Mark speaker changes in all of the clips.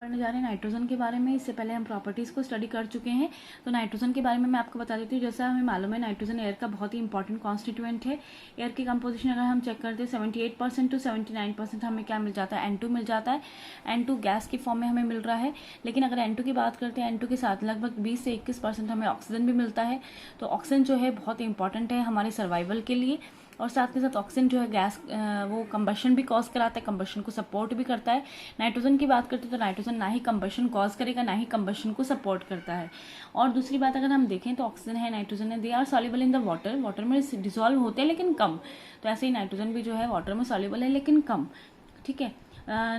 Speaker 1: पढ़ने जा रहे हैं नाइट्रोजन के बारे में। इससे पहले हम प्रॉपर्टीज़ को स्टडी कर चुके हैं। तो नाइट्रोजन के बारे में मैं आपको बता देती हूँ। जैसा हमें मालूम है, नाइट्रोजन एयर का बहुत ही इंपॉर्टेंट कॉन्स्टिट्यूएंट है। एयर की कंपोजिशन अगर हम चेक करते हैं 78% टू 79% हमें क्या मिल जाता है, N2 मिल जाता है। N2 गैस की फॉर्म में हमें मिल रहा है। लेकिन अगर N2 की बात करते हैं, N2 के साथ लगभग 20 से 21% हमें ऑक्सीजन भी मिलता है। तो ऑक्सीजन जो है बहुत इंपॉर्टेंट है हमारे सर्वाइवल के लिए। और साथ के साथ ऑक्सीजन जो है गैस वो कंबशन भी कॉज कराता है, कंबशन को सपोर्ट भी करता है। नाइट्रोजन की बात करते हैं तो नाइट्रोजन ना ही कंबशन कॉज करेगा, ना ही कंबशन को सपोर्ट करता है। और दूसरी बात अगर हम देखें तो ऑक्सीजन है, नाइट्रोजन है, they are soluble in the water. Water में डिसॉल्व होते हैं लेकिन कम। तो ऐसे ही नाइट्रोजन भी जो है वाटर में सॉल्युबल है लेकिन कम। ठीक है।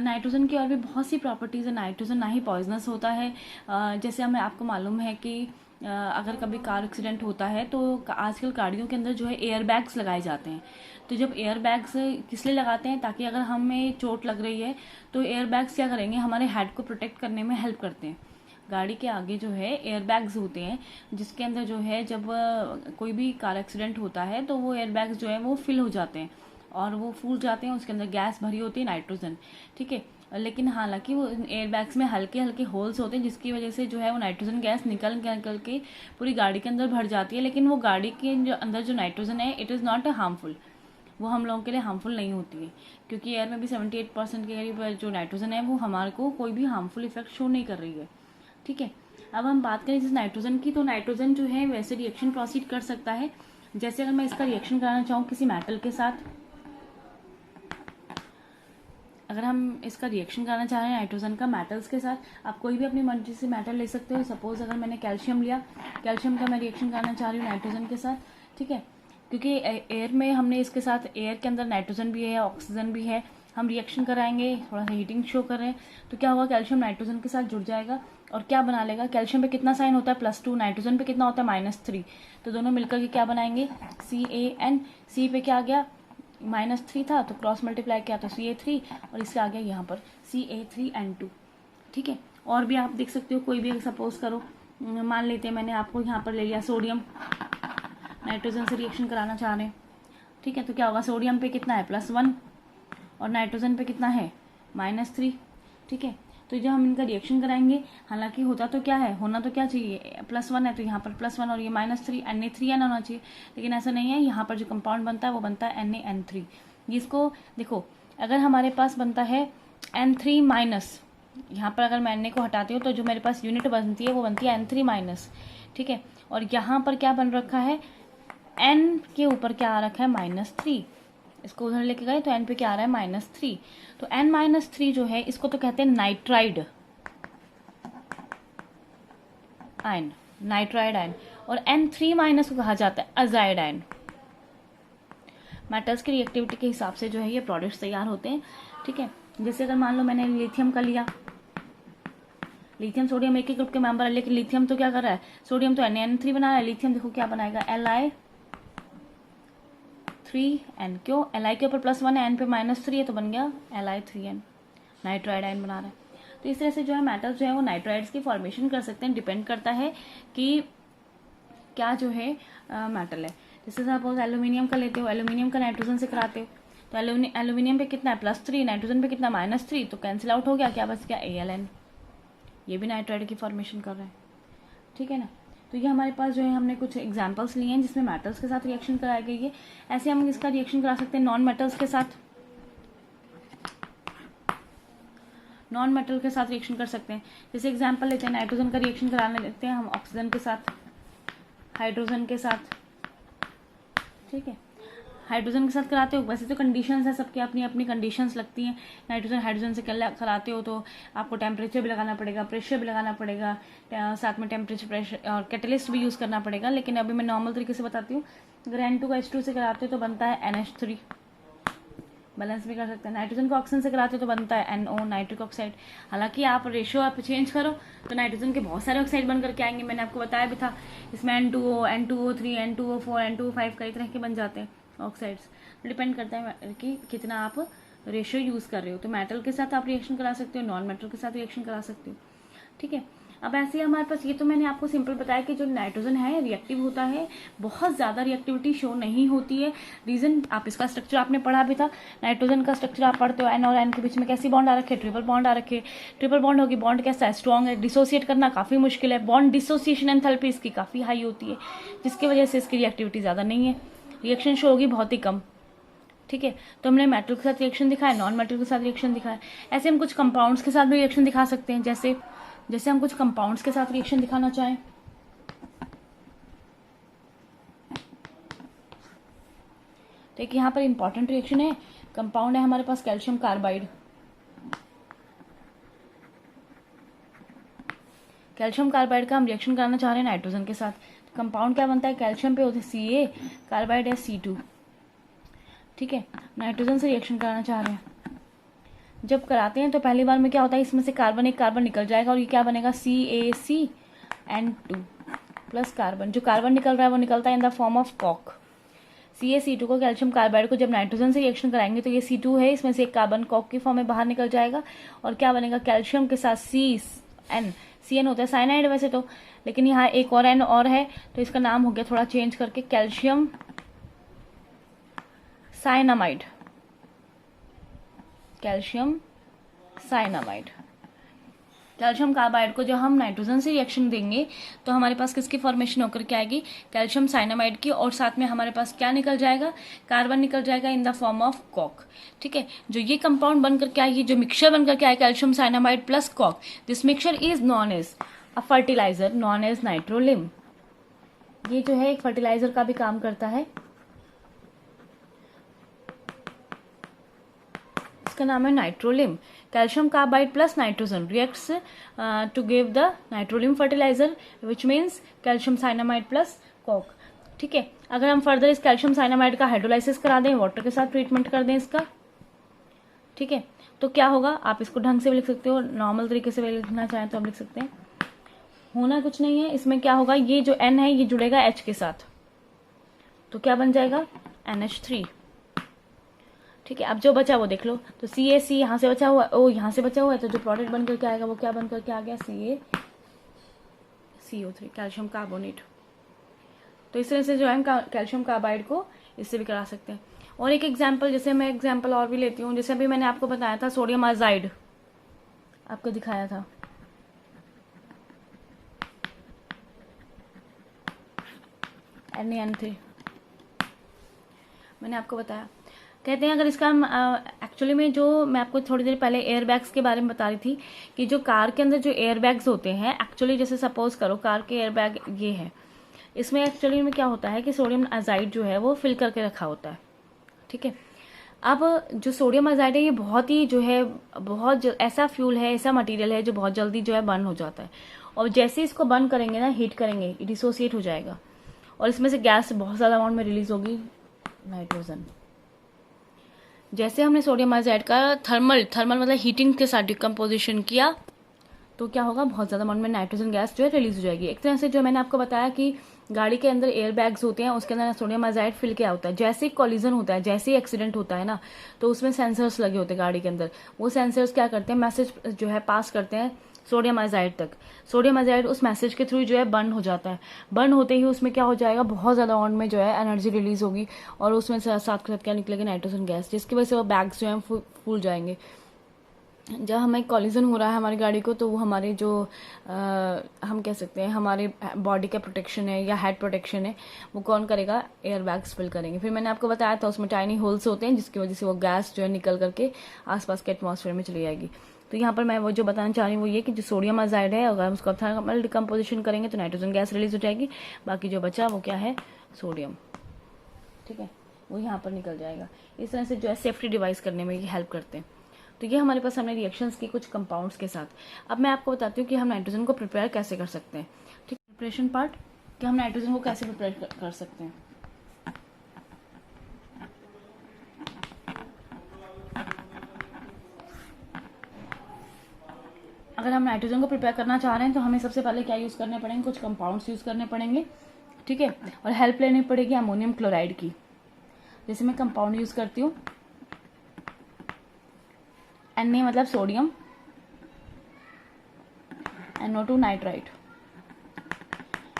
Speaker 1: नाइट्रोजन की और भी बहुत सी प्रॉपर्टीज़ है। नाइट्रोजन ना ही पॉइजनस होता है। जैसे हमें आपको मालूम है कि अगर कभी कार एक्सीडेंट होता है तो आजकल गाड़ियों के अंदर जो है एयर बैग्स लगाए जाते हैं। तो जब एयर बैग्स किस लिए लगाते हैं, ताकि अगर हमें चोट लग रही है तो एयर बैग्स क्या करेंगे, हमारे हेड को प्रोटेक्ट करने में हेल्प करते हैं। गाड़ी के आगे जो है एयर बैग्स होते हैं, जिसके अंदर जो है जब कोई भी कार एक्सीडेंट होता है तो वो एयर बैग्स जो है वो फिल हो जाते हैं और वो फूल जाते हैं। उसके अंदर गैस भरी होती है नाइट्रोजन। ठीक है। लेकिन हालांकि वो एयर बैग्स में हल्के हल्के होल्स होते हैं, जिसकी वजह से जो है वो नाइट्रोजन गैस निकल निकल के पूरी गाड़ी के अंदर भर जाती है। लेकिन वो गाड़ी के जो अंदर जो नाइट्रोजन है, इट इज़ नॉट हार्मफुल। वो हम लोगों के लिए हार्मफुल नहीं होती है, क्योंकि एयर में भी 78% के करीब जो नाइट्रोजन है वो हमारे को कोई भी हार्मफुल इफेक्ट शो नहीं कर रही है। ठीक है। अब हम बात करें जिस नाइट्रोजन की, तो नाइट्रोजन जो है वैसे रिएक्शन प्रोसीड कर सकता है। जैसे अगर मैं इसका रिएक्शन कराना चाहूँ किसी मेटल के साथ, अगर हम इसका रिएक्शन कराना चाह रहे हैं नाइट्रोजन का मेटल्स के साथ, आप कोई भी अपनी मर्जी से मेटल ले सकते हो। सपोज अगर मैंने कैल्शियम लिया, कैल्शियम का मैं रिएक्शन कराना चाह रही हूँ नाइट्रोजन के साथ। ठीक है। क्योंकि एयर में हमने इसके साथ, एयर के अंदर नाइट्रोजन भी है, ऑक्सीजन भी है, हम रिएक्शन कराएंगे, थोड़ा सा हीटिंग शो कर रहे हैं, तो क्या होगा, कैल्शियम नाइट्रोजन के साथ जुड़ जाएगा और क्या बना लेगा। कैल्शियम पे कितना साइन होता है, +2, नाइट्रोजन पे कितना होता है, -3। तो दोनों मिलकर के क्या बनाएंगे, CaN। सी पे क्या आ गया, -3 था तो क्रॉस मल्टीप्लाई किया तो Ca3, और इससे आ गया यहाँ पर Ca3N2। ठीक है। और भी आप देख सकते हो, कोई भी सपोज करो, मान लेते हैं मैंने आपको यहाँ पर ले लिया सोडियम, नाइट्रोजन से रिएक्शन कराना चाह रहे हैं। ठीक है। तो क्या होगा, सोडियम पे कितना है, +1, और नाइट्रोजन पे कितना है, -3। ठीक है। तो जब हम इनका रिएक्शन कराएंगे, हालांकि होता तो क्या है, होना तो क्या चाहिए, +1 है तो यहाँ पर +1 और ये -3, Na3N होना चाहिए। लेकिन ऐसा नहीं है, यहाँ पर जो कंपाउंड बनता है वो बनता है NaN3। जिसको देखो, अगर हमारे पास बनता है N3-, यहाँ पर अगर मैं Na को हटाती हूँ तो जो मेरे पास यूनिट बनती है वो बनती है N3-। ठीक है। और यहाँ पर क्या बन रखा है, N के ऊपर क्या आ रखा है, -3। इसको उधर लेके गए तो N पे क्या आ रहा है, -3। तो N-3 जो है, इसको तो कहते हैं नाइट्राइड आयन, नाइट्राइड आयन। और N3- को कहा जाता है अजाइड आयन। मेटल्स की रिएक्टिविटी के हिसाब से जो है ये प्रोडक्ट्स तैयार होते हैं। ठीक है। जैसे अगर मान लो मैंने लिथियम का लिया, लिथियम सोडियम एक ही ग्रुप के मेंबर है, लेकिन लिथियम तो क्या कर रहा है, सोडियम तो NaN3 बना रहा है, लिथियम देखो क्या बनाएगा, Li3N। क्यों, Li के ऊपर +1 है, N पे -3 है, तो बन गया Li3N, नाइट्राइड आयन बना रहा है। तो इस तरह से जो है मेटल्स जो है वो नाइट्राइड्स की फॉर्मेशन कर सकते हैं। डिपेंड करता है कि क्या जो है मेटल है। जैसे सपोज एल्यूमिनियम का लेते हो, एल्यूमिनियम का नाइट्रोजन से कराते हो, तो एल्यूमिनियम पे कितना है, +3, नाइट्रोजन पे कितना, -3, तो कैंसिल आउट हो गया, क्या बच गया, Al। ये भी नाइट्राइड की फॉर्मेशन कर रहे हैं। ठीक है ना। तो ये हमारे पास जो है हमने कुछ एग्जांपल्स लिए हैं जिसमें मेटल्स के साथ रिएक्शन कराई गई है। ऐसे हम इसका रिएक्शन करा सकते हैं नॉन मेटल्स के साथ, नॉन मेटल के साथ रिएक्शन कर सकते हैं। जैसे एग्जांपल लेते हैं, नाइट्रोजन का रिएक्शन कराने लेते हैं हम ऑक्सीजन के साथ, हाइड्रोजन के साथ। ठीक है। हाइड्रोजन के साथ कराते हो, वैसे तो कंडीशंस है सबकी, अपनी अपनी कंडीशंस लगती हैं। नाइट्रोजन हाइड्रोजन से कराते हो तो आपको टेम्परेचर भी लगाना पड़ेगा, प्रेशर भी लगाना पड़ेगा, साथ में टेम्परेचर, प्रेशर और कैटलिस्ट भी यूज़ करना पड़ेगा। लेकिन अभी मैं नॉर्मल तरीके से बताती हूँ। अगर N2 का H2 से कराते हो तो बनता है NH3, बैलेंस भी कर सकते हैं। नाइट्रोजन को ऑक्सीजन से कराते हो तो बनता है NO, नाइट्रिक ऑक्साइड। हालांकि आप रेशियो आप चेंज करो तो नाइट्रोजन के बहुत सारे ऑक्साइड बन करके आएंगे, मैंने आपको बताया भी था। इसमें N2O, N2O3, N2O4, N2O5 कई तरह के बन जाते हैं ऑक्साइड्स। डिपेंड करता है कि कितना आप रेशियो यूज़ कर रहे हो। तो मेटल के साथ आप रिएक्शन करा सकते हो, नॉन मेटल के साथ रिएक्शन करा सकते हो। ठीक है। अब ऐसे ही हमारे पास, ये तो मैंने आपको सिंपल बताया कि जो नाइट्रोजन है रिएक्टिव होता है, बहुत ज़्यादा रिएक्टिविटी शो नहीं होती है। रीज़न, आप इसका स्ट्रक्चर आपने पढ़ा भी था, नाइट्रोजन का स्ट्रक्चर आप पढ़ते हो, एन और एन के बीच में कैसी बॉन्ड आ रखे, ट्रिपल बॉन्ड आ रखे। ट्रिपल बॉन्ड होगी, बॉन्ड कैसा है, स्ट्रॉन्ग है, डिसोसिएट करना काफ़ी मुश्किल है, बॉन्ड डिसोसिएशन एंथैल्पी इसकी काफ़ी हाई होती है, जिसकी वजह से इसकी रिएक्टिविटी ज़्यादा नहीं है, रिएक्शन शो होगी बहुत ही कम। ठीक है, तो हमने मेटल के साथ रिएक्शन दिखाया, नॉन मेटल के साथ रिएक्शन दिखाया। ऐसे हम कुछ कंपाउंड्स के साथ भी रिएक्शन दिखा सकते हैं, जैसे हम कुछ कंपाउंड्स के साथ रिएक्शन दिखाना चाहें। तो एक यहाँ पर इंपॉर्टेंट रिएक्शन है, कंपाउंड है हमारे पास कैल्शियम कार्बाइड। कैल्शियम कार्बाइड का हम रिएक्शन कराना चाह रहे हैं नाइट्रोजन के साथ। तो कंपाउंड क्या बनता है, कैल्शियम पे होते Ca, कार्बाइड है C2। ठीक है, नाइट्रोजन से रिएक्शन कराना चाह रहे हैं। जब कराते हैं तो पहली बार में क्या होता है, इसमें से एक कार्बन निकल जाएगा और ये क्या बनेगा, CaCN2 प्लस कार्बन। जो कार्बन निकल रहा है वो निकलता है in the form of coke. CaC2 को, कैल्शियम कार्बाइड को जब नाइट्रोजन से रिएक्शन कराएंगे तो ये C2 है, इसमें से एक कार्बन कॉक की फॉर्म में बाहर निकल जाएगा और क्या बनेगा, कैल्शियम के साथ CN होता है साइनाइड वैसे तो, लेकिन यहाँ एक और N और है तो इसका नाम हो गया थोड़ा चेंज करके calcium cyanamide. Calcium cyanamide. Calcium carbide को जब हम नाइट्रोजन से रिएक्शन देंगे तो हमारे पास किसकी फॉर्मेशन होकर के आएगी, कैल्शियम साइनामाइड की, और साथ में हमारे पास क्या निकल जाएगा, कार्बन निकल जाएगा in the form of coke. ठीक है, जो ये कंपाउंड बनकर के आएगी, जो मिक्सचर बनकर के आए calcium cyanamide plus coke, this mixture is known as a fertiliser known as nitrolim. ये जो है एक फर्टिलाइजर का भी काम करता है, इसका नाम है nitrolim. Calcium carbide plus nitrogen reacts to give the nitrolim fertiliser which means calcium cyanamide plus coke. ठीक है, अगर हम फर्दर इस कैल्शियम साइनामाइड का हाइड्रोलाइसिस करा दें, वाटर के साथ ट्रीटमेंट कर दें इसका, ठीक है, तो क्या होगा, आप इसको ढंग से भी लिख सकते हो, नॉर्मल तरीके से भी लिखना चाहें तो हम लिख सकते हैं। होना कुछ नहीं है, इसमें क्या होगा, ये जो N है ये जुड़ेगा H के साथ, तो क्या बन जाएगा, NH3। ठीक है, अब जो बचा वो देख लो, तो CaC यहाँ से बचा हुआ, O यहाँ से बचा हुआ है, तो जो प्रोडक्ट बनकर के आएगा वो क्या बनकर के आ गया, CaCO3, कैल्शियम कार्बोनेट। तो इस तरह से जो है हम कैल्शियम कार्बाइड को इससे भी करा सकते हैं। और एक एग्जाम्पल, जैसे मैं एग्जाम्पल और भी लेती हूँ, जैसे अभी मैंने आपको बताया था सोडियम आजाइड, आपको दिखाया था, NaN3 मैंने आपको बताया। कहते हैं अगर इसका हम एक्चुअली में, जो मैं आपको थोड़ी देर पहले एयर बैग्स के बारे में बता रही थी कि जो कार के अंदर जो एयर बैग्स होते हैं, एक्चुअली जैसे सपोज करो कार के एयर बैग ये है, इसमें एक्चुअली में क्या होता है कि सोडियम आजाइड जो है वो फिल करके रखा होता है। ठीक है, अब जो सोडियम आजाइड है ये बहुत ही जो है ऐसा फ्यूल है, ऐसा मटेरियल है जो बहुत जल्दी जो है बर्न हो जाता है, और जैसे इसको बर्न करेंगे ना, हीट करेंगे, डिसोसिएट हो जाएगा और इसमें से गैस बहुत ज़्यादा अमाउंट में रिलीज होगी, नाइट्रोजन। जैसे हमने सोडियम आजाइड का थर्मल मतलब हीटिंग के साथ डिकम्पोजिशन किया तो क्या होगा, बहुत ज़्यादा अमाउंट में नाइट्रोजन गैस जो है रिलीज हो जाएगी। एक तरह से जो मैंने आपको बताया कि गाड़ी के अंदर एयर बैग्स होते हैं, उसके अंदर सोडियम आजाइड फिल किया होता है। जैसे ही कॉलिजन होता है, जैसे ही एक्सीडेंट होता है ना, तो उसमें सेंसर्स लगे होते हैं गाड़ी के अंदर, वो सेंसर्स क्या करते हैं, मैसेज जो है पास करते हैं सोडियम आजाइड तक। सोडियम आजाइड उस मैसेज के थ्रू जो है बर्न हो जाता है। बर्न होते ही उसमें क्या हो जाएगा, बहुत ज़्यादा अमाउंट में जो है एनर्जी रिलीज होगी और उसमें साथ के साथ क्या निकलेगी, नाइट्रोजन गैस, जिसकी वजह से वो बैग्स जो हैं फूल जाएंगे। जब हमें कॉलिजन हो रहा है हमारी गाड़ी को, तो वो हमारे जो हम कह सकते हैं हमारे बॉडी का प्रोटेक्शन है या हेड प्रोटेक्शन है, वो कौन करेगा, एयर बैग्स फिल करेंगे। फिर मैंने आपको बताया था उसमें टाइनी होल्स होते हैं जिसकी वजह से वो गैस जो है निकल करके आसपास के एटमॉस्फेयर में चली जाएगी। तो यहाँ पर मैं वो जो बताना चाह रही हूँ वो ये कि जो सोडियम आजाइड है, अगर हम उसका थर्मल डिकम्पोजिशन करेंगे तो नाइट्रोजन गैस रिलीज हो जाएगी, बाकी जो बचा वो क्या है, सोडियम। ठीक है, वो यहाँ पर निकल जाएगा। इस तरह से जो है सेफ्टी डिवाइस करने में ये हेल्प करते हैं। तो ये हमारे पास हमने रिएक्शंस की कुछ कंपाउंड्स के साथ। अब मैं आपको बताती हूँ कि हम नाइट्रोजन को प्रिपेयर कैसे कर सकते हैं। ठीक, प्रिपरेशन पार्ट, कि हम नाइट्रोजन को कैसे प्रिपेयर कर सकते हैं। अगर हम नाइट्रोजन को प्रिपेयर करना चाह रहे हैं तो हमें सबसे पहले क्या यूज़ करने पड़ेंगे, कुछ कंपाउंड्स यूज़ करने पड़ेंगे। ठीक है, और हेल्प लेनी पड़ेगी अमोनियम क्लोराइड की। जैसे मैं कंपाउंड यूज़ करती हूँ, Na मतलब सोडियम, NO2 नाइट्राइट।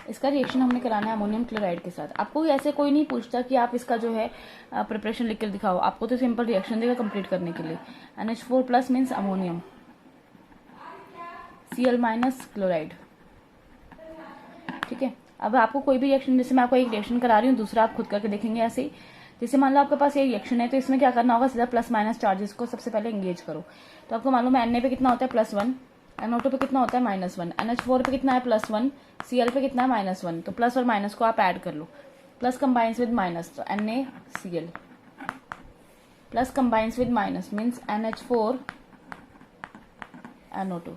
Speaker 1: इसका रिएक्शन हमने कराना है अमोनियम क्लोराइड के साथ। आपको ऐसे कोई नहीं पूछता कि आप इसका जो है प्रिपरेशन लिख कर दिखाओ, आपको तो सिंपल रिएक्शन देगा कंप्लीट करने के लिए। NH4 plus means ammonium, Cl minus chloride. ठीक है, अब आपको कोई भी रिएक्शन, जैसे मैं आपको एक रिएक्शन करा रही हूँ, दूसरा आप खुद करके देखेंगे ऐसे ही। जैसे मान लो आपके पास ये रिएक्शन है, तो इसमें क्या करना होगा, सीधा प्लस माइनस चार्जेस को सबसे पहले एंगेज करो। तो आपको मालूम है Na पे कितना होता है +1, NO2 पे कितना होता है -1, NH4 पे कितना है +1, Cl पे कितना है -1। तो प्लस और माइनस को आप ऐड कर लो, प्लस कंबाइंस विद माइनस, तो NaCl plus combines with minus means NH4 NO2।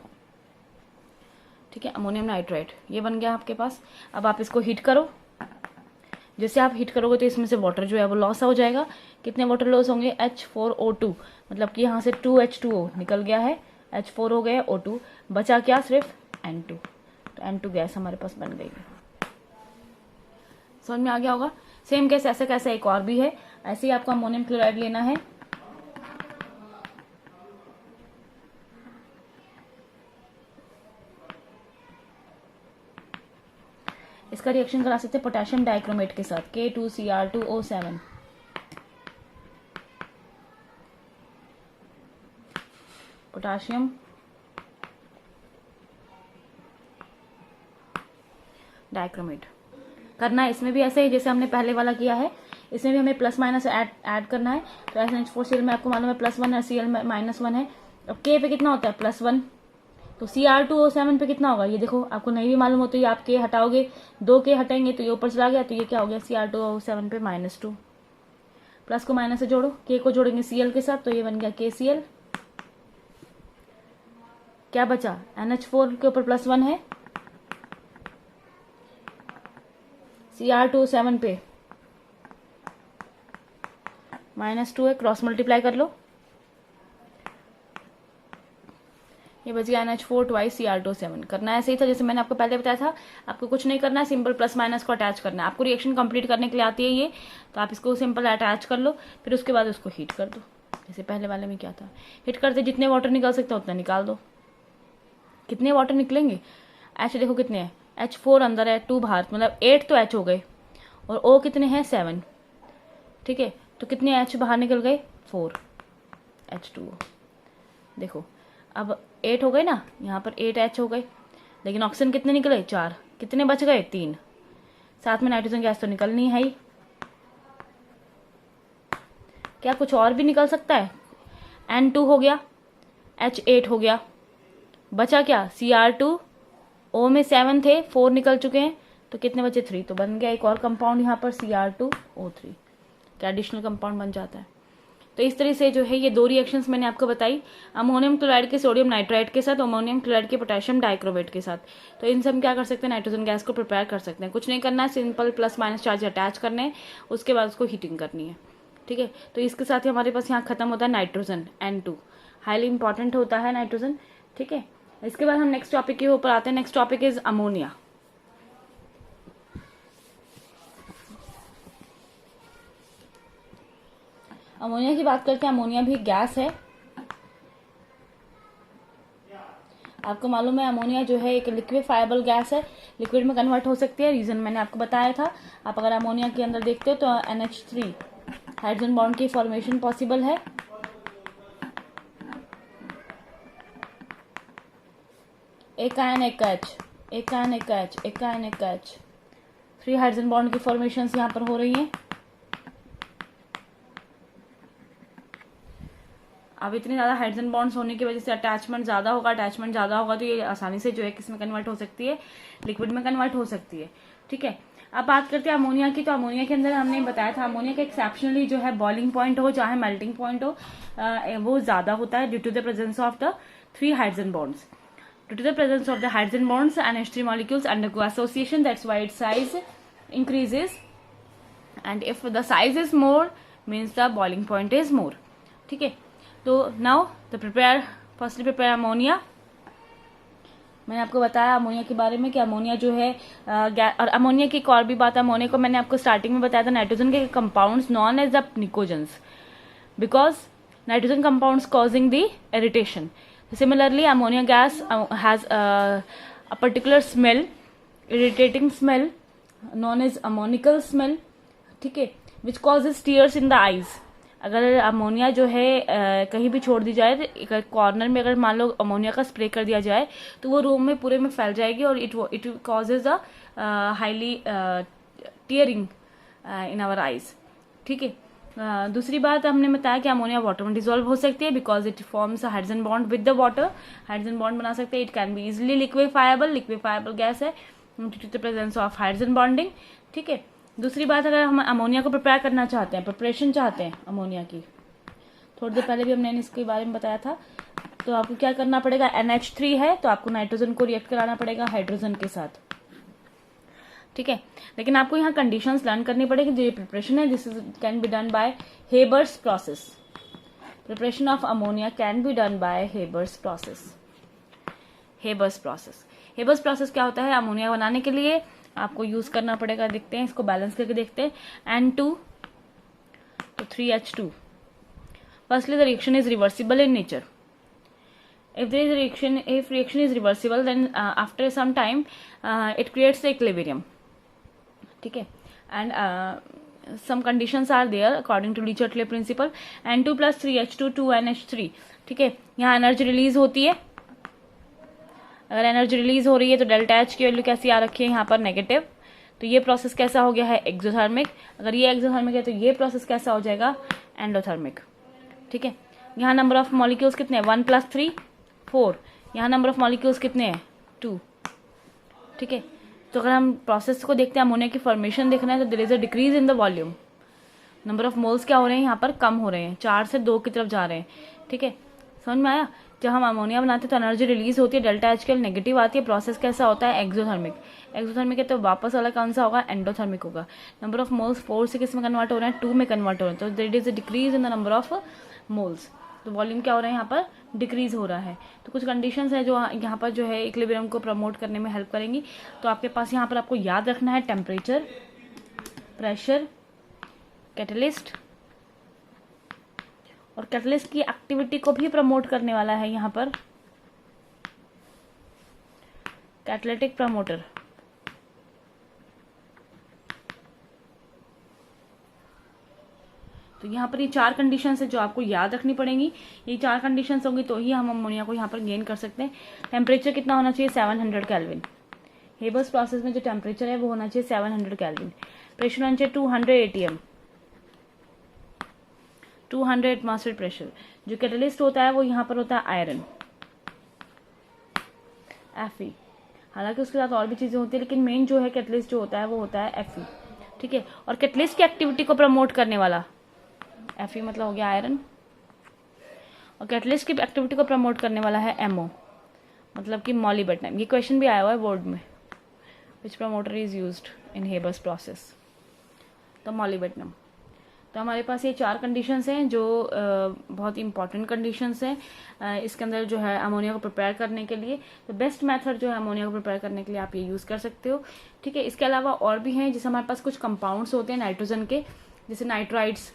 Speaker 1: ठीक है, अमोनियम नाइट्राइट ये बन गया आपके पास। अब आप इसको हीट करो। जैसे आप हीट करोगे तो इसमें से वाटर जो है वो लॉस हो जाएगा। कितने वाटर लॉस होंगे, H4O2, मतलब कि यहाँ से 2H2O निकल गया है, H4 हो गया O2, बचा क्या, सिर्फ N2। तो N2 गैस हमारे पास बन गई है। समझ में आ गया होगा। सेम केस ऐसे कैसे एक और भी है, ऐसे ही आपको अमोनियम क्लोराइड लेना है। इसका रिएक्शन करा सकते हैं पोटेशियम डाइक्रोमेट के साथ, K2Cr2O7। पोटेशियम डाइक्रोमेट करना है। इसमें भी ऐसे ही जैसे हमने पहले वाला किया है, इसमें भी हमें प्लस माइनस ऐड करना है। तो NH4Cl में आपको मालूम है +1 है, Cl में -1 है। अब K पे कितना होता है, +1, तो Cr2O7 पे कितना होगा, ये देखो आपको नहीं भी मालूम हो तो ये आप K हटाओगे, 2 K हटाएंगे तो ये ऊपर चला गया, तो ये क्या हो गया, Cr2O7 पे -2। प्लस को माइनस से जोड़ो, K को जोड़ेंगे Cl के साथ, तो ये बन गया KCl। क्या बचा, NH4 के ऊपर +1 है, Cr2O7 पे -2 है, क्रॉस मल्टीप्लाई कर लो, ये बच गया NH4 ट्वाइस Cr2O7। करना ऐसे ही था जैसे मैंने आपको पहले बताया था। आपको कुछ नहीं करना है, सिंपल प्लस माइनस को अटैच करना है। आपको रिएक्शन कंप्लीट करने के लिए आती है ये, तो आप इसको सिंपल अटैच कर लो, फिर उसके बाद उसको हीट कर दो, जैसे पहले वाले में क्या था। हिट करते जितने वाटर निकाल सकते हो उतना निकाल दो। कितने वाटर निकलेंगे, H देखो कितने हैं, H4 अंदर है, 2 बाहर, मतलब 8 तो H हो गए, और O कितने हैं, 7। ठीक है, तो कितने H बाहर निकल गए, 4 H2O। देखो अब 8 हो गए ना, यहाँ पर 8 H हो गए, लेकिन ऑक्सीजन कितने निकले, 4, कितने बच गए, 3। साथ में नाइट्रोजन गैस तो निकलनी है ही। क्या कुछ और भी निकल सकता है, N2 हो गया, H8 हो गया, बचा क्या, Cr2O में 7 थे, 4 निकल चुके हैं, तो कितने बचे, 3। तो बन गया एक और कंपाउंड यहाँ पर Cr2O3, क्या एडिशनल कंपाउंड बन जाता है। तो इस तरह से जो है ये 2 रिएक्शंस मैंने आपको बताई, अमोनियम क्लोराइड के सोडियम नाइट्राइट के साथ, अमोनियम क्लोराइड के पोटेशियम डाइक्रोमेट के साथ। तो इन सब क्या कर सकते हैं, नाइट्रोजन गैस को प्रिपेयर कर सकते हैं। कुछ नहीं करना है, simple plus minus charge attach करने हैं, उसके बाद उसको हीटिंग करनी है। ठीक है, तो इसके साथ ही हमारे पास यहाँ खत्म होता है नाइट्रोजन, N2 हाईली इंपॉर्टेंट होता है नाइट्रोजन। ठीक है, इसके बाद हम नेक्स्ट टॉपिक के ऊपर आते हैं। Next topic is ammonia. Ammonia की बात करते हैं। अमोनिया भी गैस है। आपको मालूम है अमोनिया जो है एक लिक्विफाइबल गैस है, लिक्विड में कन्वर्ट हो सकती है। रीजन मैंने आपको बताया था। आप अगर अमोनिया के अंदर देखते हो तो NH3 हाइड्रोजन बॉन्ड की फॉर्मेशन पॉसिबल है। एक आयन एक H, एक आयन एक H, एक आयन एक H, 3 हाइड्रोजन बॉन्ड की फॉर्मेशन यहाँ पर हो रही हैं। अब इतने ज़्यादा हाइड्रोजन बॉन्ड्स होने की वजह से अटैचमेंट ज़्यादा होगा तो ये आसानी से जो है किसमें कन्वर्ट हो सकती है, लिक्विड में कन्वर्ट हो सकती है। ठीक है, अब बात करते हैं अमोनिया की। तो अमोनिया के अंदर हमने बताया था अमोनिया का एक्सेप्शनली जो है बॉइलिंग पॉइंट हो चाहे मेल्टिंग पॉइंट हो वो ज़्यादा होता है due to the presence of the 3 hydrogen bonds. Due to the presence of the hydrogen bonds, NH3 molecules undergo association. That's why its size increases. And if the size is more, means the boiling point is more. ठीक है, तो now firstly prepare ammonia. मैंने आपको बताया ammonia के बारे में कि अमोनिया जो है और अमोनिया की एक और भी बात है। अमोनिया को मैंने आपको स्टार्टिंग में बताया था नाइट्रोजन के कंपाउंड्स नॉन एज द निकोजेंस, because nitrogen compounds causing the irritation. Similarly, ammonia gas has a particular smell, irritating smell known as ammoniacal smell, ठीक है, which causes tears in the eyes. अगर ammonia जो है कहीं भी छोड़ दी जाए, तो कॉर्नर में अगर मान लो अमोनिया का स्प्रे कर दिया जाए तो वो रूम में पूरे में फैल जाएगी और it causes a highly tearing in our eyes, ठीक है। दूसरी बात हमने बताया कि अमोनिया वाटर में डिजोल्व हो सकती है because it forms hydrogen bond with the water, hydrogen bond बना सकते हैं। It can be easily liquefiable gas है due to the presence of hydrogen bonding, ठीक है। दूसरी बात, अगर हम अमोनिया को प्रिपेयर करना चाहते हैं, प्रिपरेशन चाहते हैं अमोनिया की, थोड़ी देर पहले भी हमने इसके बारे में बताया था, तो आपको क्या करना पड़ेगा, NH3 है तो आपको नाइट्रोजन को रिएक्ट कराना पड़ेगा हाइड्रोजन के साथ, ठीक है। लेकिन आपको यहाँ कंडीशंस लर्न करनी पड़ेगी। जो ये प्रिपरेशन है this can be done by Haber's process. Preparation of ammonia can be done by Haber's process. Haber's process क्या होता है, अमोनिया बनाने के लिए आपको यूज करना पड़ेगा, देखते हैं इसको बैलेंस करके देखते हैं। N2 तो 3H2। Firstly the reaction is reversible in nature. if reaction is reversible, then after some time it creates the equilibrium, ठीक है। and some conditions are there according to Dirichlet principle। N2 plus 3H2 2NH3, ठीक है। यहाँ energy release होती है, अगर energy release हो रही है तो डेल्टा एच की वैल्यू कैसी आ रखी है यहाँ पर नेगेटिव, तो ये प्रोसेस कैसा हो गया है एक्सोथर्मिक। अगर ये एक्सोथर्मिक है तो ये प्रोसेस कैसा हो जाएगा एंडोथर्मिक, ठीक है। यहाँ नंबर ऑफ मॉलिक्यूल्स कितने हैं 1 + 3 4, यहाँ नंबर ऑफ मॉलिक्यूल्स कितने हैं 2, ठीक है। तो अगर हम प्रोसेस को देखते हैं, अमोनिया की फॉर्मेशन देखना है तो there is a decrease in the volume, number of moles क्या हो रहे हैं यहाँ पर कम हो रहे हैं, 4 से 2 की तरफ जा रहे हैं, ठीक है। समझ में आया। जब हम अमोनिया बनाते हैं तो एनर्जी रिलीज होती है, डेल्टा एच के नेगेटिव आती है, प्रोसेस कैसा होता है एक्सोथर्मिक है, तो वापस वाला कौन सा होगा एंडोथर्मिक होगा। नंबर ऑफ मोल्स 4 से किस में कन्वर्ट हो रहे हैं 2 में कन्वर्ट हो रहे हैं, तो there is a decrease in the number of moles, तो वॉल्यूम क्या हो रहा है यहाँ पर डिक्रीज हो रहा है। तो कुछ कंडीशंस है जो यहाँ पर जो है इक्विलिब्रियम को प्रमोट करने में हेल्प करेंगी। तो आपके पास यहाँ पर आपको याद रखना है टेम्परेचर, प्रेशर, कैटलिस्ट, और कैटलिस्ट की एक्टिविटी को भी प्रमोट करने वाला है यहाँ पर कैटलिटिक प्रमोटर। तो यहाँ पर ये 4 कंडीशंस है जो आपको याद रखनी पड़ेंगी। ये 4 कंडीशंस होंगी तो ही हम अमोनिया को यहाँ पर गेन कर सकते हैं। टेम्परेचर कितना होना चाहिए 700 केल्विन। हेबर्स प्रोसेस में जो टेम्परेचर है वो होना चाहिए 700 केल्विन। प्रेशर होना चाहिए 200 ATM, 200 एटमॉस्फेयर प्रेशर। जो कैटलिस्ट होता है वो यहाँ पर होता है आयरन Fe। हालांकि उसके साथ और भी चीजें होती है लेकिन मेन जो है कैटलिस्ट जो होता है वो होता है Fe, ठीक है। और कैटलिस्ट की एक्टिविटी को प्रमोट करने वाला Fe मतलब हो गया आयरन, और कैटलिस्ट की एक्टिविटी को प्रमोट करने वाला है MO मतलब कि मॉलिब्डेनम। ये क्वेश्चन भी आया हुआ है बोर्ड में, which promoter is used in Haber's process, तो मॉलिब्डेनम। तो हमारे पास ये 4 कंडीशंस हैं जो बहुत इंपॉर्टेंट कंडीशंस हैं इसके अंदर जो है अमोनिया को प्रिपेयर करने के लिए। तो बेस्ट मेथड जो है अमोनिया को प्रिपेयर करने के लिए आप ये यूज़ कर सकते हो, ठीक है। इसके अलावा और भी हैं, जैसे हमारे पास कुछ कंपाउंड्स होते हैं नाइट्रोजन के, जैसे नाइट्राइड्स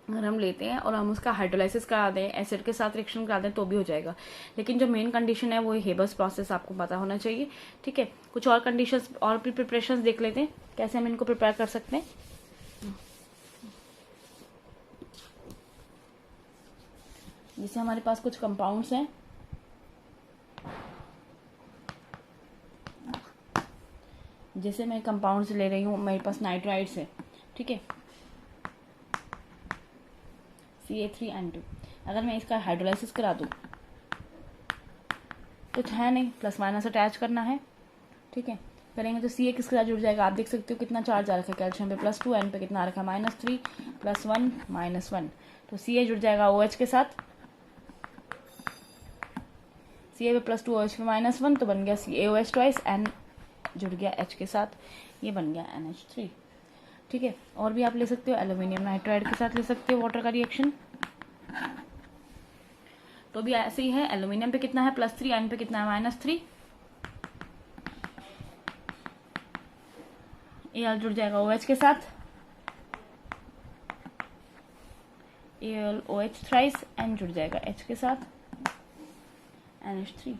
Speaker 1: अगर हम लेते हैं और हम उसका हाइड्रोलाइसिस करा दें, एसिड के साथ रिएक्शन करा दें तो भी हो जाएगा। लेकिन जो मेन कंडीशन है वो हेबर्स प्रोसेस आपको पता होना चाहिए, ठीक है। कुछ और कंडीशंस और भी प्रिपरेशंस देख लेते हैं कैसे हम इनको प्रिपेयर कर सकते हैं। जैसे हमारे पास कुछ कंपाउंड्स हैं, जैसे मैं कंपाउंड्स ले रही हूँ, मेरे पास नाइट्राइड्स है, ठीक है, CA3N2। अगर मैं इसका हाइड्रोलाइसिस करा दूँ, कुछ है नहीं, प्लस माइनस अटैच करना है, ठीक है। करेंगे तो Ca किसके साथ जुड़ जाएगा, आप देख सकते हो कितना चार्ज आ रखा है कैल्शियम पे +2, N पे कितना आ रखा है -3, +1 -1, तो Ca जुड़ जाएगा OH के साथ, Ca पे +2 OH पे -1 तो बन गया CaOH ट्वाइस, N जुड़ गया H के साथ, ये बन गया NH3, ठीक है। और भी आप ले सकते हो, एल्यूमिनियम नाइट्राइड के साथ ले सकते हो वाटर का रिएक्शन, तो भी ऐसे ही है। एल्यूमिनियम पे कितना है +3, N पे कितना है -3, Al जुड़ जाएगा OH के साथ, AlOH थ्राइस, N जुड़ जाएगा H के साथ, NH3,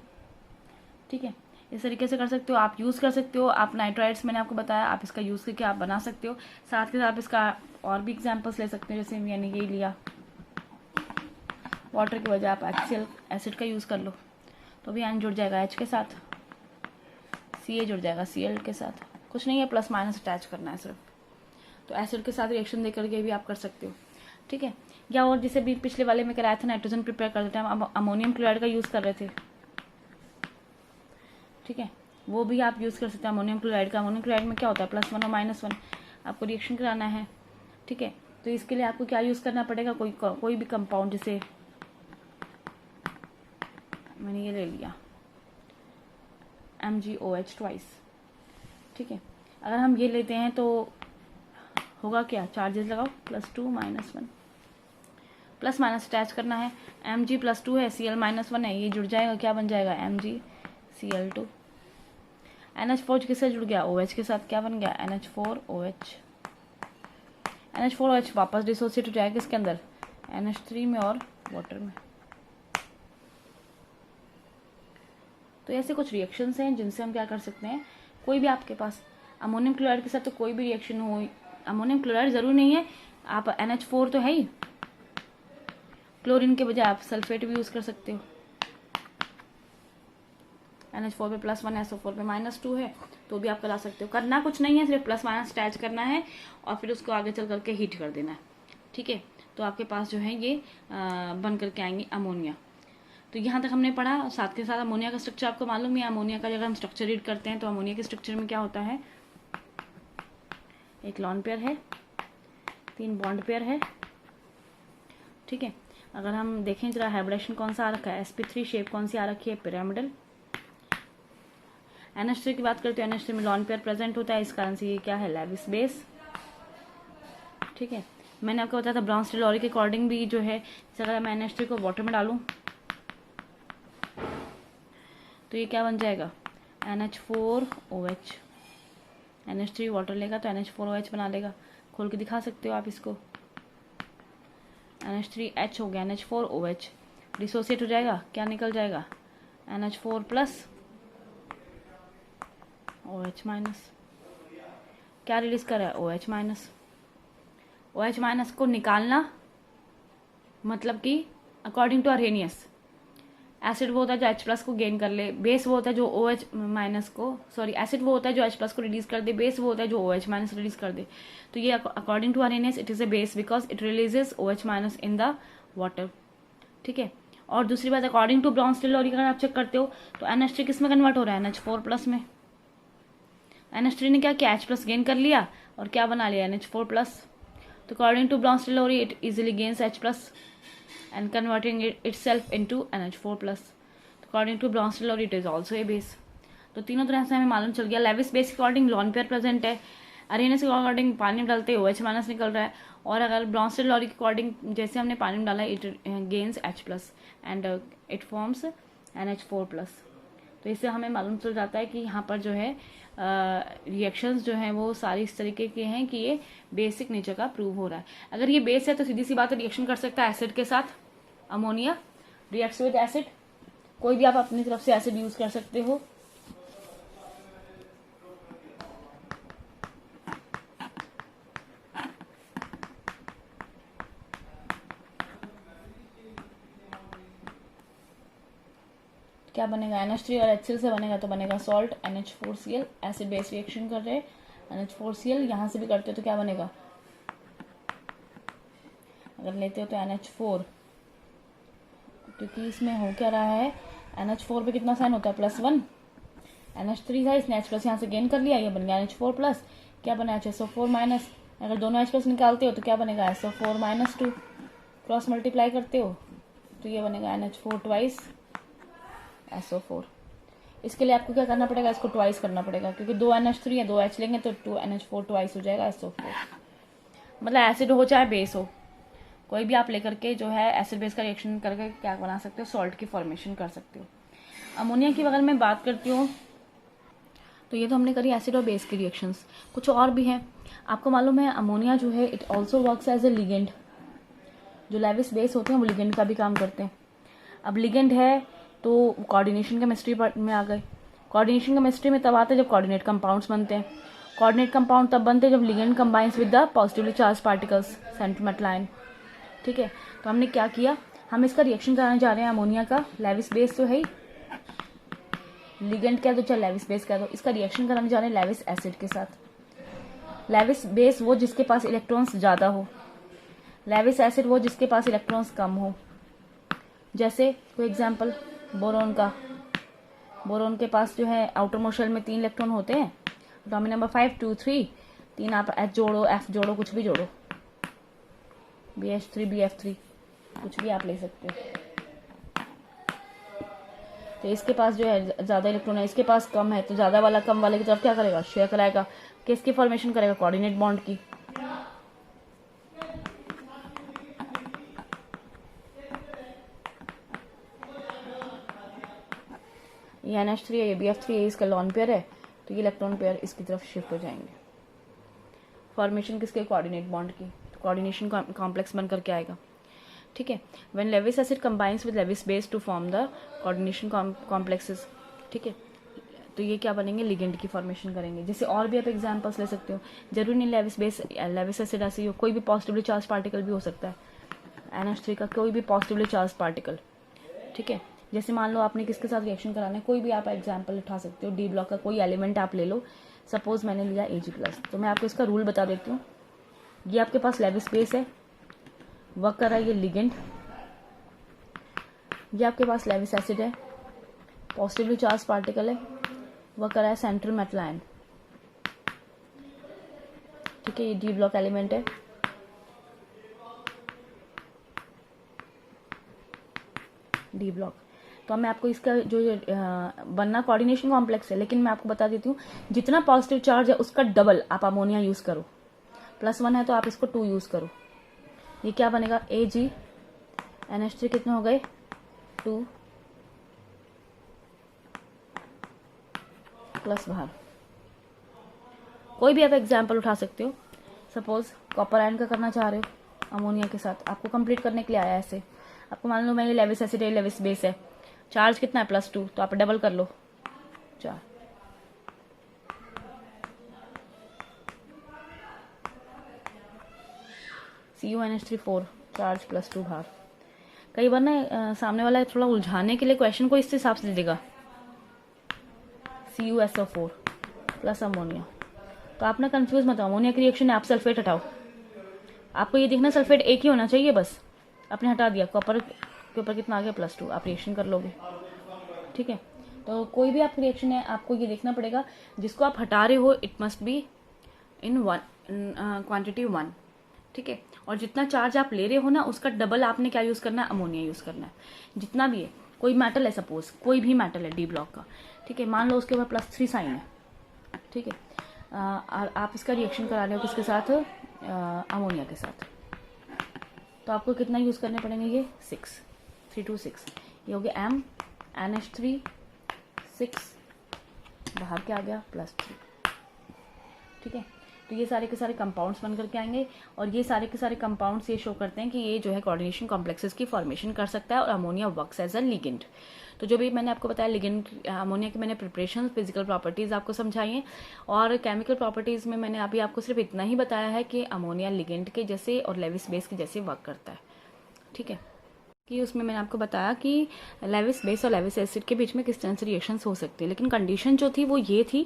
Speaker 1: ठीक है। इस तरीके से कर सकते हो, आप यूज़ कर सकते हो। आप नाइट्राइड्स मैंने आपको बताया, आप इसका यूज़ करके आप बना सकते हो। साथ के साथ इसका और भी एग्जांपल्स ले सकते हो, जैसे मैंने ये लिया, वाटर की वजह आप HCl एसिड का यूज़ कर लो तो भी एन जुड़ जाएगा H के साथ, Ca जुड़ जाएगा Cl के साथ। कुछ नहीं है, प्लस माइनस अटैच करना है सिर्फ। तो एसिड के साथ रिएक्शन दे करके भी आप कर सकते हो, ठीक है। या और जिसे भी पिछले वाले में कराया था, नाइट्रोजन प्रिपेयर करते टाइम अब अमोनियम क्लोराइड का यूज़ कर रहे थे, ठीक है, वो भी आप यूज़ कर सकते हैं अमोनियम क्लोराइड का। अमोनियम क्लोराइड में क्या होता है, +1 और -1 आपको रिएक्शन कराना है, ठीक है। तो इसके लिए आपको क्या यूज़ करना पड़ेगा, कोई भी कंपाउंड, जैसे मैंने ये ले लिया MgOH ट्वाइस, ठीक है। अगर हम ये लेते हैं तो होगा क्या, चार्जेस लगाओ, +2 -1, प्लस माइनस अटैच करना है। Mg +2 है, Cl -1 है, ये जुड़ जाएगा, क्या बन जाएगा, MgCl2। NH4 किससे जुड़ गया, OH के साथ, क्या बन गया, NH4OH। NH4OH वापस डिसोसिएट हो जाएगा किसके अंदर, NH3 में और वाटर में। तो ऐसे कुछ रिएक्शंस हैं जिनसे हम क्या कर सकते हैं, कोई भी आपके पास अमोनियम क्लोराइड के साथ तो कोई भी रिएक्शन हो, अमोनियम क्लोराइड जरूर नहीं है, आप NH4 तो है ही, क्लोरीन के बजाय आप सल्फेट भी यूज़ कर सकते हो। NH4 पे +1 SO4 पे -2 है, तो भी आप करा सकते हो। करना कुछ नहीं है, सिर्फ प्लस माइनस अटैच करना है और फिर उसको आगे चल करके हीट कर देना है, ठीक है। तो आपके पास जो है ये बन करके आएंगे अमोनिया। तो यहाँ तक हमने पढ़ा। साथ के साथ अमोनिया का स्ट्रक्चर आपको मालूम है, अमोनिया का अगर हम स्ट्रक्चर रीड करते हैं तो अमोनिया के स्ट्रक्चर में क्या होता है, एक लॉन पेयर है, 3 बॉन्ड पेयर है, ठीक है। अगर हम देखें जरा हाइब्रिडेशन कौन सा आ रखा है, sp3 शेप कौन सी आ रखी है, पिरामिडल। NH3 की बात करते हैं, NH3 में लॉन पेयर प्रेजेंट होता है, इस कारण से ये क्या है, लेविस बेस, ठीक है। मैंने आपको बताया था ब्राउन लॉरी के अकॉर्डिंग भी जो है, जैसे अगर मैं NH3 को वाटर में डालूं तो ये क्या बन जाएगा, NH4OH। NH3 वाटर लेगा तो NH4OH बना लेगा, खोल के दिखा सकते हो आप इसको। NH3H हो गया, NH4OH डिसोसिएट हो जाएगा, क्या निकल जाएगा, NH4 प्लस OH माइनस। क्या रिलीज कर रहा है, OH माइनस। OH माइनस को निकालना मतलब कि अकॉर्डिंग टू अरेनियस, एसिड वो होता है जो H+ को गेन कर ले, बेस वो होता है जो OH माइनस को, सॉरी एसिड वो होता है जो H+ को रिलीज कर दे, बेस वो होता है जो OH माइनस रिलीज कर दे। तो ये according to Arrhenius it is a base because it releases OH minus in the water, ठीक है। और दूसरी बात, अकॉर्डिंग टू ब्राउन लॉरी अगर आप चेक करते हो तो NH3 किस में कन्वर्ट हो रहा है, NH4 प्लस में। NH3 ने क्या किया, H+ गेन कर लिया और क्या बना लिया, NH4 प्लस। तो according to Brown Lowry it easily gains H+ and converting itself into NH4+. According to Bronsted law, it is also a base. तो तीनों तरह से हमें मालूम चल गया। लेविस बेस के अकॉर्डिंग लॉन पेयर प्रेजेंट है, अरेनियस के अकॉर्डिंग पानी में डालते OH माइनस निकल रहा है, और अगर ब्रॉन्स्टेड लॉरी के अकॉर्डिंग जैसे हमने पानी में डाला it gains H+ and it forms NH4+। तो इससे हमें मालूम चल जाता है कि यहाँ पर जो है रिएक्शंस जो हैं वो सारी इस तरीके के हैं कि ये बेसिक नेचर का प्रूव हो रहा है। अगर ये बेस है तो सीधी सी बात है रिएक्शन कर सकता है एसिड के साथ, अमोनिया रिएक्ट्स विद एसिड, कोई भी आप अपनी तरफ से एसिड यूज कर सकते हो। क्या बनेगा, NH3 और HCl से बनेगा तो बनेगा salt NH4Cl, acid base reaction कर रहे हैं NH4Cl, यहाँ से भी करते हो तो क्या बनेगा, अगर लेते हो तो NH4, क्योंकि इसमें हो क्या रहा है, NH4 पे कितना साइन होता है, +1, NH3 था इसने H+ यहाँ से गेन कर लिया, ये बन गया NH4+, क्या बना HSO4 माइनस। अगर दोनों H+ निकालते हो तो क्या बनेगा, SO4 -2, क्रॉस मल्टीप्लाई करते हो तो ये बनेगा NH4 ट्वाइस SO4। इसके लिए आपको क्या करना पड़ेगा, इसको ट्वाइस करना पड़ेगा, क्योंकि 2 NH3 है, 2 H लेंगे तो 2 NH4 ट्वाइस हो जाएगा SO4। मतलब एसिड हो चाहे बेस हो, कोई भी आप लेकर के जो है एसिड बेस का रिएक्शन करके क्या बना सकते हो, सॉल्ट की फॉर्मेशन कर सकते हो। अमोनिया की अगर मैं बात करती हूँ तो ये तो हमने करी एसिड और बेस की रिएक्शंस, कुछ और भी हैं। आपको मालूम है अमोनिया जो है it also works as a ligand, जो लेविस बेस होते हैं वो लिगेंड का भी काम करते हैं। अब लिगेंड है तो कोऑर्डिनेशन केमिस्ट्री में आ गए, कोऑर्डिनेशन केमिस्ट्री में तब आता है जब कोऑर्डिनेट कंपाउंड्स बनते हैं। कोऑर्डिनेट कंपाउंड तब बनते हैं जब ligand combines with the positively charge particles central metal ion. ठीक है, तो हमने क्या किया, हम इसका रिएक्शन कराने जा रहे हैं अमोनिया का। लेविस बेस तो है ही, लिगेंड कह दो चाहे लेविस बेस कह दो, इसका रिएक्शन कराने जा रहे हैं लेविस एसिड के साथ। लेविस बेस वो जिसके पास इलेक्ट्रॉन्स ज़्यादा हो, लेविस एसिड वो जिसके पास इलेक्ट्रॉन्स कम हो। जैसे कोई एग्जांपल बोरोन का, बोरोन के पास जो है आउटर मोस्ट शेल में 3 इलेक्ट्रॉन होते हैं, एटॉमिक नंबर 5 2 3, 3 आप H जोड़ो F जोड़ो कुछ भी जोड़ो, BH3 BF3 कुछ भी आप ले सकते हो। तो इसके पास जो है ज़्यादा इलेक्ट्रॉन है, इसके पास कम है, तो ज़्यादा वाला कम वाले की तरफ क्या करेगा, शेयर कराएगा, किसकी फॉर्मेशन करेगा, कोऑर्डिनेट बॉन्ड की। ये NH3 है, ये BF3 है, इसका लॉन पेयर है, तो ये इलेक्ट्रॉन पेयर इसकी तरफ शिफ्ट हो जाएंगे। फॉर्मेशन किसके, कोऑर्डिनेट बॉन्ड की, तो कोऑर्डिनेशन कॉम्प्लेक्स बन करके आएगा। ठीक है, when Lewis acid combines with Lewis base to form the coordination complexes. ठीक है, तो ये क्या बनेंगे, लिगेंड की फॉर्मेशन करेंगे। जैसे और भी आप एग्जांपल्स ले सकते हो, जरूरी नहीं लेविस बेस लेविस एसिड ऐसे ही हो, कोई भी पॉजिटिवली चार्ज पार्टिकल भी हो सकता है, NH3 का कोई भी पॉजिटिवली चार्ज पार्टिकल। ठीक है, जैसे मान लो आपने किसके साथ रिएक्शन कराना है, कोई भी आप एग्जांपल उठा सकते हो, डी ब्लॉक का कोई एलिमेंट आप ले लो, सपोज मैंने लिया Ag+, तो मैं आपको इसका रूल बता देती हूँ। ये आपके पास लेविस बेस है, वर्क कर रहा है ये लिगेंड, ये आपके पास लेविस एसिड है, पॉजिटिवली चार्ज पार्टिकल है, वर्क कर रहा है सेंट्रल मेटल आयन। ठीक है, ये डी ब्लॉक एलिमेंट है, डी ब्लॉक। तो मैं आपको इसका जो बनना कोऑर्डिनेशन कॉम्प्लेक्स है, लेकिन मैं आपको बता देती हूँ जितना पॉजिटिव चार्ज है उसका डबल आप अमोनिया यूज करो, +1 है तो आप इसको 2 यूज करो। ये क्या बनेगा, Ag NH3 कितने हो गए 2 प्लस बाहर। कोई भी आप एग्जाम्पल उठा सकते हो, सपोज कॉपर आयन का करना चाह रहे हो अमोनिया के साथ, आपको कंप्लीट करने के लिए आया ऐसे, आपको मान लो मैं लेविस एसिड है, लेविस बेस है, चार्ज कितना है +2, तो आप डबल कर लो 4। CuNH3 4, चार्ज +2 बाहर। कई बार ना सामने वाला थोड़ा उलझाने के लिए क्वेश्चन को इस हिसाब से दे देगा, CuSO4 प्लस अमोनिया, तो आप ना कंफ्यूज मत हो, अमोनिया की रिएक्शन है, आप सल्फेट हटाओ, आपको ये देखना सल्फेट एक ही होना चाहिए बस, आपने हटा दिया, कॉपर के ऊपर कितना आ गया +2, आप रिएक्शन कर लोगे। ठीक है, तो कोई भी आप रिएक्शन है आपको ये देखना पड़ेगा, जिसको आप हटा रहे हो it must be in quantity 1। ठीक है, और जितना चार्ज आप ले रहे हो ना उसका डबल आपने क्या यूज करना है, अमोनिया यूज करना है, जितना भी है। कोई मेटल है, सपोज कोई भी मेटल है डी ब्लॉक का, ठीक है, मान लो उसके ऊपर +3 साइन है, ठीक है, आप इसका रिएक्शन करा रहे हो किसके साथ, अमोनिया के साथ, तो आपको कितना यूज करने पड़ेंगे, ये 6 3 2 6, ये हो गया M NH3 6, बाहर क्या आ गया +3। ठीक है, तो ये सारे के सारे कंपाउंड्स बन करके आएंगे, और ये सारे के सारे कंपाउंड्स ये शो करते हैं कि ये जो है कोऑर्डिनेशन कॉम्प्लेक्सेस की फॉर्मेशन कर सकता है, और ammonia works as a ligand. तो जो भी मैंने आपको बताया लिगेंड अमोनिया की, मैंने प्रिपरेशन, फिजिकल प्रॉपर्टीज़ आपको समझाई हैं, और केमिकल प्रॉपर्टीज़ में मैंने अभी आपको सिर्फ इतना ही बताया है कि अमोनिया लिगेंड के जैसे और लेविस बेस के जैसे वर्क करता है। ठीक है, कि उसमें मैंने आपको बताया कि लेविस बेस और लेविस एसिड के बीच में किस तरह से रिएक्शंस हो सकती है, लेकिन कंडीशन जो थी वो ये थी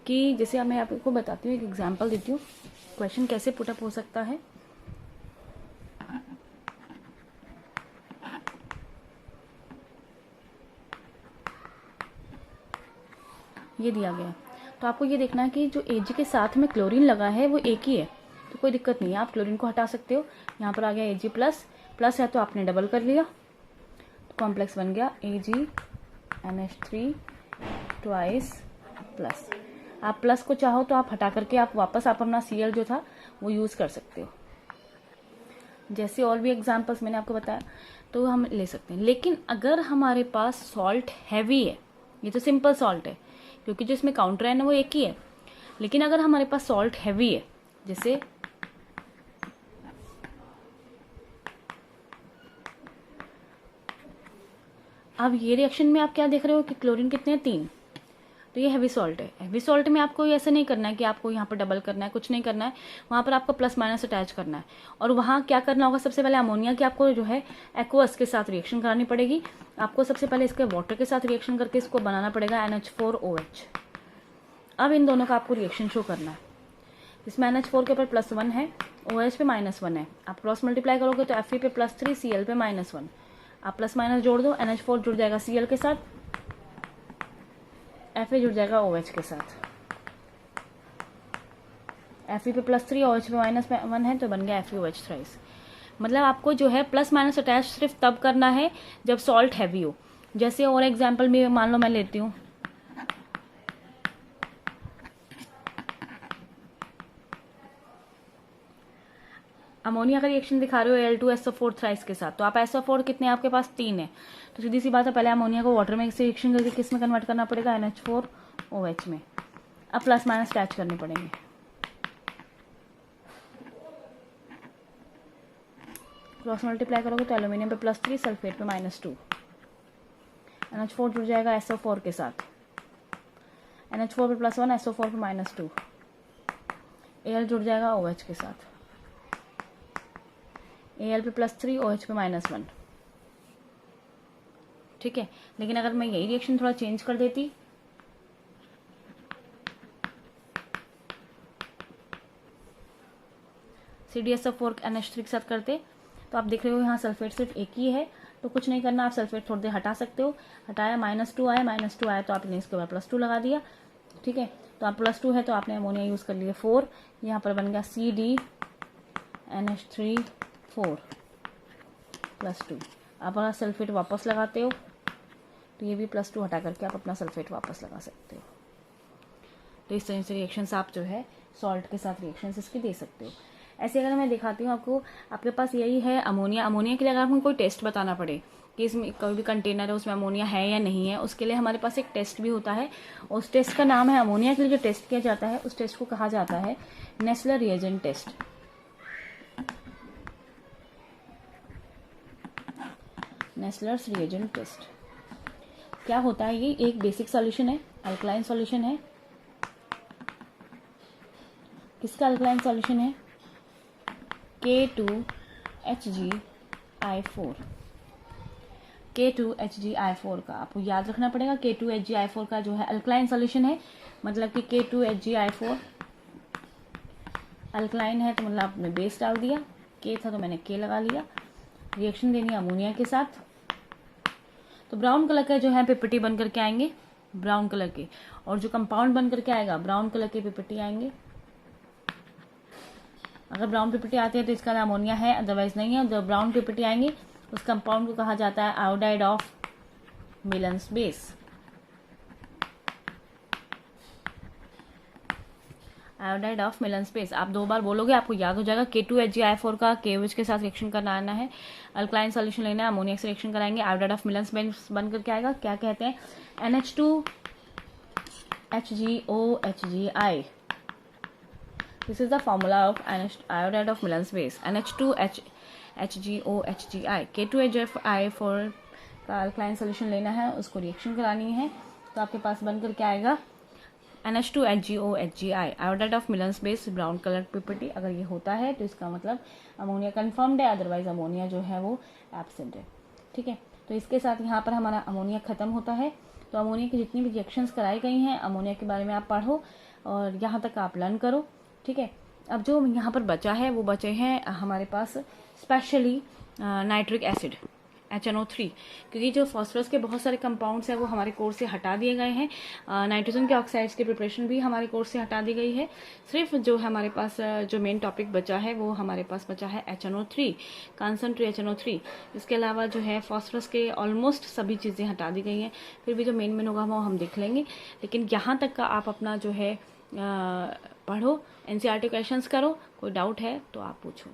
Speaker 1: कि जैसे मैं आपको बताती हूँ, एक एग्जांपल देती हूँ, क्वेश्चन कैसे पुटअप हो सकता है। ये दिया गया है, तो आपको ये देखना है कि जो Ag के साथ में क्लोरीन लगा है वो एक ही है, तो कोई दिक्कत नहीं है, आप क्लोरीन को हटा सकते हो। यहाँ पर आ गया Ag प्लस है तो आपने डबल कर लिया, तो कॉम्प्लेक्स बन गया Ag NH3 ट्वाइस प्लस। आप प्लस को चाहो तो आप हटा करके आप वापस आप अपना Cl जो था वो यूज़ कर सकते हो, जैसे और भी एग्जांपल्स मैंने आपको बताया तो हम ले सकते हैं। लेकिन अगर हमारे पास सॉल्ट हैवी है, ये तो सिंपल सॉल्ट है क्योंकि जो इसमें काउंटर है ना वो एक ही है, लेकिन अगर हमारे पास सॉल्ट हैवी है, जैसे अब ये रिएक्शन में आप क्या देख रहे हो कि क्लोरीन कितने हैं 3, तो ये हैवी सॉल्ट है। हैवी सॉल्ट में आपको ऐसे नहीं करना है कि आपको यहाँ पर डबल करना है, कुछ नहीं करना है, वहाँ पर आपको प्लस माइनस अटैच करना है। और वहाँ क्या करना होगा, सबसे पहले अमोनिया की आपको जो है एक्वस के साथ रिएक्शन करानी पड़ेगी। आपको सबसे पहले इसके वाटर के साथ रिएक्शन करके इसको बनाना पड़ेगा NH4OH। अब इन दोनों का आपको रिएक्शन शो करना है। इसमें NH4 के ऊपर +1 है, OH पे -1 है। आप क्रॉस मल्टीप्लाई करोगे तो Fe पे +3, Cl पे -1। आप प्लस माइनस जोड़ दो, NH4 जुड़ जाएगा Cl के साथ, Fa जुड़ जाएगा OH के साथ। Fe पे +3, OH पे -1 है, तो बन गया FeOH थ्राइस। मतलब आपको जो है प्लस माइनस अटैच सिर्फ तब करना है जब सॉल्ट हैवी हो। जैसे और एग्जाम्पल में मान लो मैं लेती हूँ, अमोनिया का रिएक्शन दिखा रहे हो Al2SO4 थ्राइस के साथ, तो आप SO4 कितने आपके पास 3 है, तो सीधी सी बात है पहले अमोनिया को वाटर में से रिएक्शन करके किस में कन्वर्ट करना पड़ेगा, NH4OH में। अब प्लस माइनस अटैच करने पड़ेंगे। क्रॉस मल्टीप्लाई करोगे तो एल्यूमिनियम पे +3, सल्फेट पे -2। NH4 जुड़ जाएगा SO4 के साथ, NH4 पे +1, SO4 पे -2। Al जुड़ जाएगा OH के साथ, Al पे +3, OH पे -1। ठीक है, लेकिन अगर मैं यही रिएक्शन थोड़ा चेंज कर देती, CdSO4 NH3 के साथ करते, तो आप देख रहे हो यहाँ सल्फेट सिर्फ एक ही है, तो कुछ नहीं करना, आप सल्फेट थोड़ी देर हटा सकते हो। हटाया, -2 आया तो आपने इसके ऊपर +2 लगा दिया। ठीक है, तो आप +2 है तो आपने अमोनिया यूज़ कर लिया 4, यहाँ पर बन गया CdNH3 4 +2। आप अगर सल्फेट वापस लगाते हो तो ये भी +2 हटा करके आप अपना सल्फेट वापस लगा सकते हो। तो इस तरह से रिएक्शंस आप जो है सॉल्ट के साथ रिएक्शंस इसके दे सकते हो। ऐसे अगर मैं दिखाती हूँ आपको, आपके पास यही है अमोनिया। अमोनिया के लिए अगर आपको कोई टेस्ट बताना पड़े कि इसमें कोई भी कंटेनर है उसमें अमोनिया है या नहीं है, उसके लिए हमारे पास एक टेस्ट भी होता है। उस टेस्ट का नाम है, अमोनिया के लिए जो टेस्ट किया जाता है उस टेस्ट को कहा जाता है Nessler reagent test. Nessler's reagent test क्या होता है, ये एक बेसिक सॉल्यूशन है, अल्कलाइन सॉल्यूशन है। किसका अल्कलाइन सॉल्यूशन है, K2HgI4। K2HgI4 का आपको याद रखना पड़ेगा। K2HgI4 का जो है अल्कलाइन सॉल्यूशन है, मतलब कि K2HgI4 अल्कलाइन है, तो मतलब आपने बेस डाल दिया, K था तो मैंने K लगा लिया। रिएक्शन देनी है अमोनिया के साथ, तो ब्राउन कलर का जो है पिपटी बन करके आएंगे, ब्राउन कलर के, और जो कंपाउंड बन करके आएगा ब्राउन कलर के पिपटी आएंगे। अगर ब्राउन पिपटी आती है तो इसका नाम अमोनिया है, अदरवाइज नहीं है। जब ब्राउन पिपटी आएंगे उस कंपाउंड को कहा जाता है iodide of Millon's base. Iodide of Millon's base आप 2 बार बोलोगे आपको याद हो जाएगा। K2HgI4 का KOH के साथ रिएक्शन करना आना है, अल्कलाइन सॉल्यूशन लेना है, अमोनिया से रिएक्शन कराएंगे, आयोडाइड ऑफ मिलन्स बेस बन करके आएगा। क्या कहते हैं, NH2HgOHgI। This is the formula of iodide of Milan's base, NH2HgOHgI। K2HgI4 का अल्कलाइन सोल्यूशन लेना है, उसको रिएक्शन करानी है, तो आपके पास बनकर क्या आएगा, NH2HgOHgI, iodide of Millon's base, brown colour पिपटी। अगर ये होता है तो इसका मतलब अमोनिया कन्फर्म्ड है, अदरवाइज अमोनिया जो है वो एब्सेंट है। ठीक है, तो इसके साथ यहाँ पर हमारा अमोनिया खत्म होता है। तो अमोनिया की जितनी भी रिएक्शंस कराई गई हैं, अमोनिया के बारे में आप पढ़ो और यहाँ तक आप लर्न करो। ठीक है, अब जो यहाँ पर बचा है वो बचे हैं हमारे पास स्पेशली नाइट्रिक एसिड HNO3, क्योंकि जो फॉस्फोरस के बहुत सारे कंपाउंड्स हैं वो हमारे कोर्स से हटा दिए गए हैं। नाइट्रोजन के ऑक्साइड्स की प्रिपरेशन भी हमारे कोर्स से हटा दी गई है। सिर्फ जो हमारे पास जो मेन टॉपिक बचा है वो हमारे पास बचा है HNO3, कॉन्सेंट्रेट HNO3। इसके अलावा जो है फॉस्फोरस के ऑलमोस्ट सभी चीज़ें हटा दी गई हैं। फिर भी जो मेन होगा वो हम देख लेंगे, लेकिन यहाँ तक का आप अपना जो है पढ़ो, NCERT क्वेश्चंस करो, कोई डाउट है तो आप पूछो।